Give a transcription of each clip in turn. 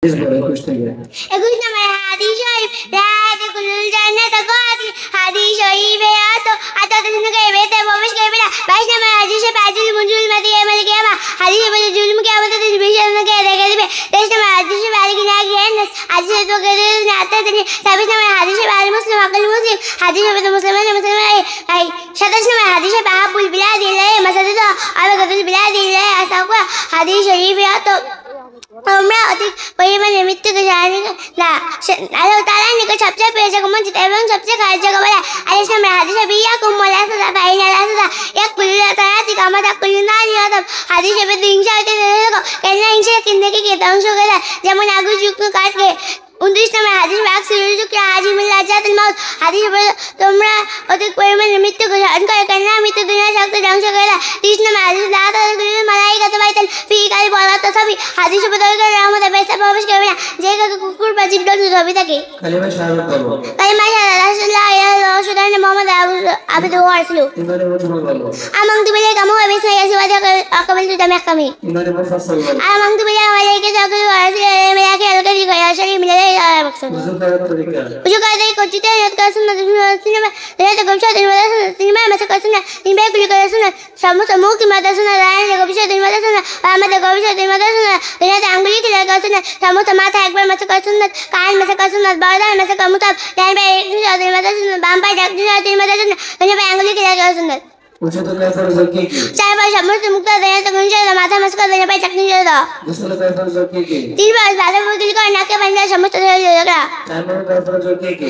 একুশ নম্বর হাদিস শরীফ রাত কুলুল জান্নাত গাদি হাদিস শরীফ আতো আতাতনকে বেতে প্রবেশ করবে না 22 নম্বর হাদিস পাজিল মুজুল মাদি আমল কিয়ামা হাদিস বলে জুলম কিয়ামত বিশালকে দেখে দিবে 23 নম্বর হাদিস বালিকিনা জ্ঞান হাদিস তো করে না আতাতনি 26 নম্বর হাদিস আল মুসলিম আকল মুসলিম হাদিস হবে মুসলমান ভাই 27 নম্বর হাদিস বাহাবুল বিলাদ ইল্লাহ মাসাজিদ আবাগাতুল বিলাদ ইল্লাহ আসাকা হাদিস শরীফ আতো তোমরা অধিক পরিমাণে মৃত্যুকে জানি না আল্লাহ তাআলার নিকট সবচেয়ে প্রিয় জায়গা মসজিদ এবং সবচেয়ে খারাপ জায়গা বলে আলিস নামে হাদিসে বিয়াকুম ওয়ালাসাদা ফাইনা লাসাদা ইয়াকুলু তাআতি কামা তাকুলু নারিয়াতাম হাদিসে বিদিনশা হইতে দেখো কেন ইনশা কিন্নকে কে ধ্বংস করে যেমন আগু যুক্ত কাটকে 29 নম্বর হাদিস বাক সুরুজুকে আজিমুল লাজাতুল মাউত হাদিস বলে তোমরা অধিক পরিমাণে মৃত্যুকে জানি করে কেন মৃত্যু দুনিয়া শক্তি ধ্বংস করে 30 নম্বর হাদিস লাতাকুলু মালাইকাতু বাইতাল ফি কাল বলাতা সবই হাদিস বলে রহমতে বেসা প্রবেশ করবে না যে কুকুর বা জীবজন্তু সবই থাকে কালিমা শাহাদাত বলো কালিমা শাহাদাত রাসূলুল্লাহ রাসূলুল্লাহ মুহাম্মদ আবদুহু ওয়া রাসূলুহু আমানতু বিল্লাহি কামা ওয়া বিসমিল্লাহি আকামালতু তামাকামি আমানতু বিল্লাহি ওয়া লাইকা তাকুলু ওয়া রাসূলুল্লাহ মালাকি আলকারি গয়া শরী মিলাই মাকসুদ উজু কাদে কোচিতে ইয়াত কাসুন সিনেমা রেতে গমশা দিন ওয়ালা সিনেমা মাসা কাসুন তিনবে কুলি কাসুন সমস্ত মুখ মাদাসুন রায়নে গবিশা দিন মাদাসুন আমাদের গবিশা দিন মাদাসুন রেতে আঙ্গুলি কি লাগাসুন সমস্ত মাথা একবার মাসা কাসুন কান মাসা কাসুন বারদান মাসা কামুতাব ডাইবে দিন মাদাসুন বামপাই দিন মাদাসুন রেতে আঙ্গুলি কি লাগাসুন উচ্চতর ফরজ কি কি চারবার সমস্ত মুক্ত দেয়া তো গুঞ্জে মাথা মাসকা দেয়া পাই চাকনি দাও দুসরা ফরজ কি কি তিনবার বাদা বদল করে নাকে বাঁধা সমস্ত দেয়া লাগা চারবার ফরজ কি কি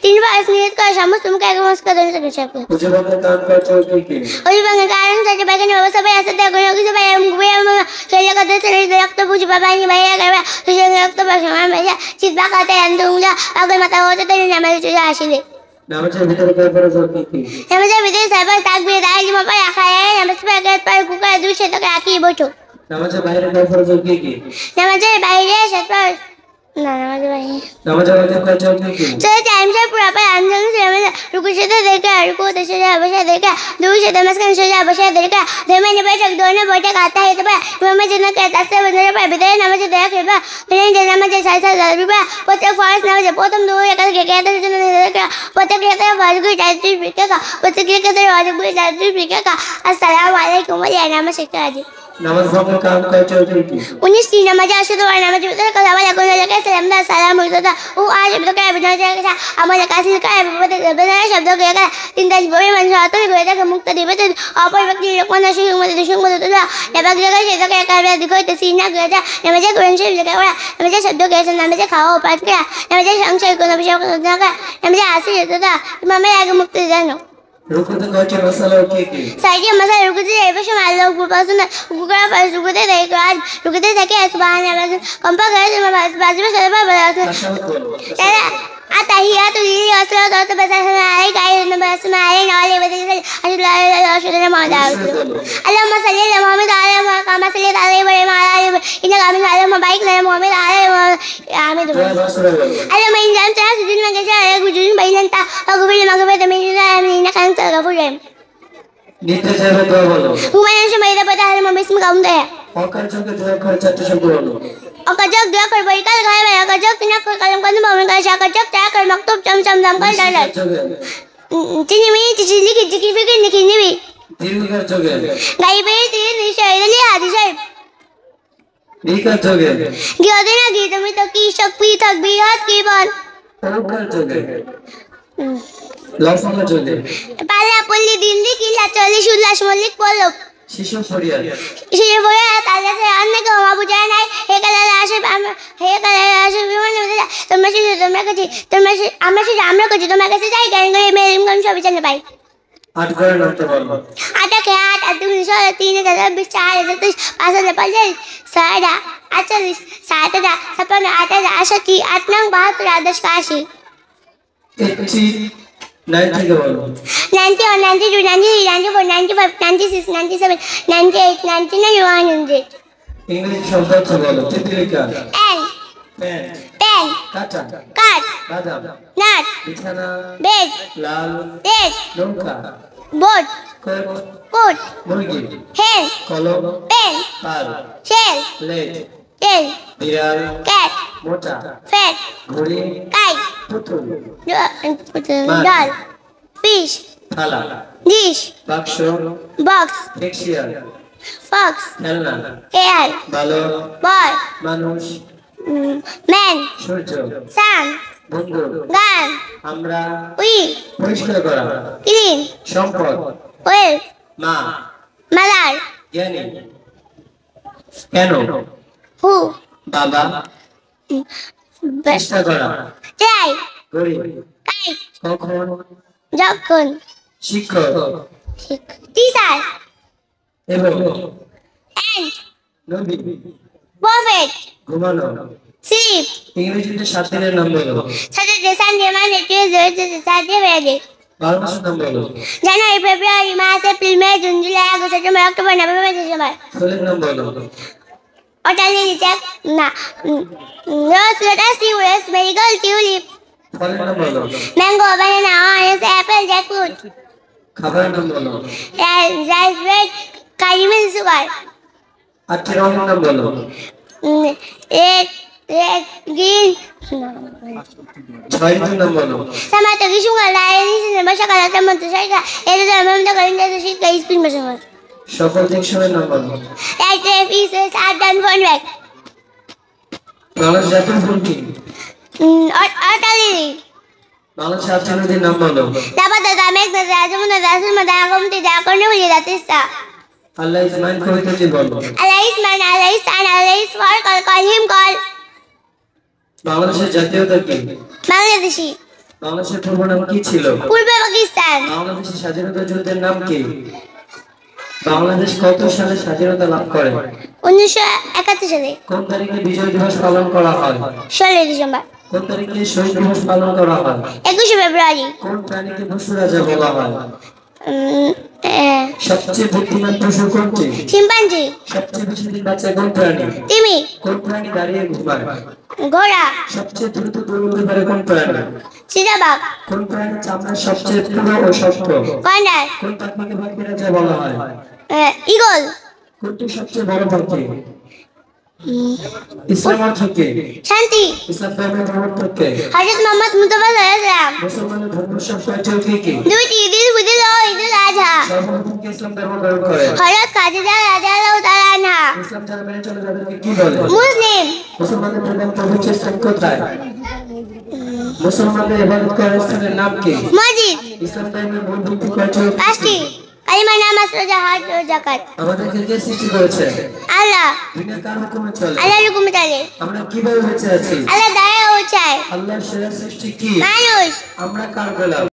তিনবার নিয়ত করে সমস্ত মুখে এক মাসকা দেয়া থাকে উচ্চতর কাম করছো কি কি ওই বাংলা কারণ থেকে বাগানে অবস্থা পাই আছে দেখো কিছু পাই মুখে সেই কথা ছেড়ে রক্ত বুঝি বাবা নি ভাইয়া করবে সেই রক্ত বাসা ভাইয়া চিৎবা কাটে আন্দুলা আগে মাথা হতে দেয় না মেরে চলে আসিলে নামাজের ভিতরে কয় ফরজ কি কি নামাজের ভিতরে সাইবার তাকবীর দাইলিমা পায় আখায় নামাজ পড়ে গেট পায় কুকায় দুই সেটা রাখি বসো নামাজের বাইরে কয় ফরজ কি কি নামাজের বাইরে সাইবার না নামাজের বাইরে কয় ফরজ কি কি সেই টাইম সে পুরো পায় আনজান সে রুকু সেটা দেখে রুকু তো সেটা বসে দেখে দুই সেটা মাসখান সেটা বসে দেখে ধর্মে बैठक दोनों बैठक आता है तो मैं जिन्हें कहता है बंदर पर बिदे नमाज देख लेबा फिर जे नमाज साइसा जरूबा पते फर्स्ट नमाज प्रथम दो एक के कहते हैं जिन्हें पते कहते हैं वाजिब जाती बिके का पते कहते हैं वाजिब जाती बिके का अस्सलाम वालेकुम व नमस्कार जी नमाज भंग काम करते हो की 19 की नमाज अशुद्ध और नमाज उतर कला वाला कोई लगे सलाम दा सलाम होता वो आज तो क्या बिना जाएगा अमल कासिल का बना शब्दों के का तीन दस बोले मन जाता है गोया का मुक्त दिवत अपर व्यक्ति लोगों ने शुरू में दिशा में तो या बाकी जगह से तो क्या कर रहा दिखो तो सीना गया नमाज कुरान शरीफ लगा हुआ नमाज शब्दों के नमाज खाओ पाठ किया नमाज संशय को नमाज को नमाज आसी होता मम्मी आगे मुक्त जानो रुकुते कौचे मसाला की साइकिल मसाला रुकुते एवं मालो गुपासन गुकरा पास रुकुते देखो आज रुकुते देखे सुबह नमाज कंपा करे बाजू में सरबा बना अतहियातु लिल्लाहि अस्सलातु वस्सलामु अलैका अय्युहन नबी नाले वदे अल्लाह मौला अल्लाहुम्मा सल्लि अला मुहम्मद अला कमा सल्ली अलैहि व अला इन्नका हमीदुम अल्लाहुम्मा बारिक अला मुहम्मद अला आमीन अल्लाहुम्मा इंजम ता सुजुन में कैसे है गुजुन बैलन ता अगबल मगबत में इन्नका अंतल गफूर रहीम नित्य जावे दुआ बोलो हुमायूं से मेरा पता है मम्मी इसमें काम है औकर जो के दुआ कर चाहते सब बोलो अकजक दुआ कर बड़ी कल खाए मैं अकजक ना कर कलम कर मम्मी का अकजक क्या कर मक्तूब चम चम दम कर डाल चीनी में चीनी लिखी जिकी फिकर लिखी नहीं भी तीन कर चोगे गाय पे तीन निशान ले आदि साहब नहीं कर चोगे गया देना गीत में तो की शक्ति तक भी हाथ की बात कर चोगे लॉस में चोगे पाला पुल्ली दिल्ली की लाचोली शुल्लाश मलिक बोलो शिशु फोड़िया ताजा से अन्य को वहाँ बुझाया नहीं हे कलर आशे विमान में तुम्हें कैसे आमरा को जी तुम्हें कैसे जाए करेंगे मेरे कौन सा बिचने पाई आठ करोड़ नंबर बोलो आठ के आठ अतुल निशा 3024 40 सात सपन आठ आशा की 8 नंग 72 आदर्श काशी 90 के बोलो 90 और 92 93 94 95 96 97 98 99 100 इंग्लिश शब्द से बोलो तितली का पेन काटा काट बादाम नट बिछाना बेड लाल बेड नौका बोट कोट मुर्गी हेन कलम पेन पाल शेल लेट টেল, বিড়াল, ক্যাট, মোটা, ফ্যাট, ঘুড়ি, কাইট, পুতুল, ডল, ফিশ, থালা, ডিশ, বাক্স, বক্স, ফিক্সিয়ার, ফক্স, খেলনা, এয়ার, বালক, বয়, মানুষ, ম্যান, সূর্য, সান, বন্ধু, গান, আমরা, উই, পরিষ্কার করা, ক্লিন, সম্পদ, ওয়েল, মা, মাদার, জ্ঞানী, কেন, হু, বাবা, চেষ্টা করা, ট্রাই, গরিব, কাইট, কখন, যখন, শিক্ষক, টিচার, এবং অ্যান্ড, নবী, প্রফেট, ঘুমানো, স্লিপ, ইংরেজিতে 7 দিনের নাম বলো, Saturday, Sunday, Monday, Tuesday, Wednesday, Thursday, Friday, 12 মাসের নাম বলো, January, February, March, April, May, June, July, August, September, October, November, December, ফুলের নাম বলো, ওয়াটার লিলি, না, rose, lotus, tulip, marigold, tulip, ফলের নাম বলো, mango, banana, orange, apple, jackfruit, খাবারের নাম বলো, rice bread, curry milk, sugar, 8টি রঙের নাম বলো, রেড, গ্রিন, 6 ঋতুর নাম বলো, টমেটো, গ্রীষ্মকাল, বর্ষাকাল, টমেটো, শীতকাল, এটা হেমন্তকাল, শীতকাল, স্প্রিং, বসন্তকাল, সকল দিকসমের নাম বলো, লাইট, ফিশ, সার্ডান, ফোন ব্যাগ, বাংলাদেশ জাতীয় ফুল কি? ওয়াটার লিলি, বাংলাদেশের 8টি নদীর নাম বলো, দাবাদা, মেঘনা, যমুনা, সুরমা, গোমতী, কর্ণফুলী, তিস্তা, আল্লাহ ইজ মাইন কবিতাটি বলো, Allah is man, Allah is son, Allah is for, call him, call, বাংলাদেশের জাতীয়তা কি? বাংলাদেশি, বাংলাদেশের পূর্ব নাম কি ছিল? পূর্ব পাকিস্তান, বাংলাদেশের স্বাধীনতা যুদ্ধের নাম কি? বাংলাদেশ কত সালে স্বাধীনতা লাভ করে? 1971 সালে, কোন তারিখে বিজয় দিবস পালন করা হয়? 16 ডিসেম্বর, কোন তারিখে শহীদ দিবস পালন করা হয়? 21 ফেব্রুয়ারি, কোন প্রাণীকে পশু রাজা বলা হয়? উম, সবচেয়ে বুদ্ধিমান পশু কোনটি? চিম্পাঞ্জি, সবচেয়ে বেশি দিন বাঁচে কোন প্রাণী? তিমি, কোন প্রাণী দাঁড়িয়ে ঘুমায়? ঘোড়া, সবচেয়ে দ্রুত দৌড়তে পারে কোন প্রাণী? চিতাবাঘ, কোন প্রাণীর চামড়া সবচেয়ে পুরু ও শক্ত? গন্ডার, কোন পাখিকে পাখি রাজা বলা হয়? ঈগল, কোনটি সবচেয়ে বড় পাখি? ইসলাম অর্থ কি? শান্তি, ইসলাম ধর্মের অর্থ কি? হযরত মুহাম্মদ মুস্তাফা সাল্লাল্লাহু আলাইহি ওয়াসাল্লাম, মুসলমানের ধর্মোৎসব কয়টি কি কি? দুইটি, ঈদুল ফিতর ও ঈদুল আযহা, সর্বপ্রথম কে ইসলাম ধর্ম গ্রহণ করে? হযরত খাদিজা রাদিয়াল্লাহু তাআলা আনহা, ইসলাম যারা মেনে চলে তাদেরকে কি বলে? মুসলিম, মুসলমানদের প্রধান পবিত্র স্থান কোথায়? মুসলমানদের ইবাদত করার স্থানের নাম কি? মসজিদ, ইসলাম ধর্মের মূল ভিত্তি কয়টি? 5টি, কালিমা, নামাজ, রোজা, হজ ও যাকাত, আমাদেরকে কে সৃষ্টি করেছে? আল্লাহ, দুনিয়া কার হুকুমে চলে? আল্লাহর হুকুমে চলে, আমরা কিভাবে বেঁচে আছি? আল্লাহ দয়া ও চায়, আল্লাহর সেরা সৃষ্টি কি? মানুষ, আমরা কার গোলাম?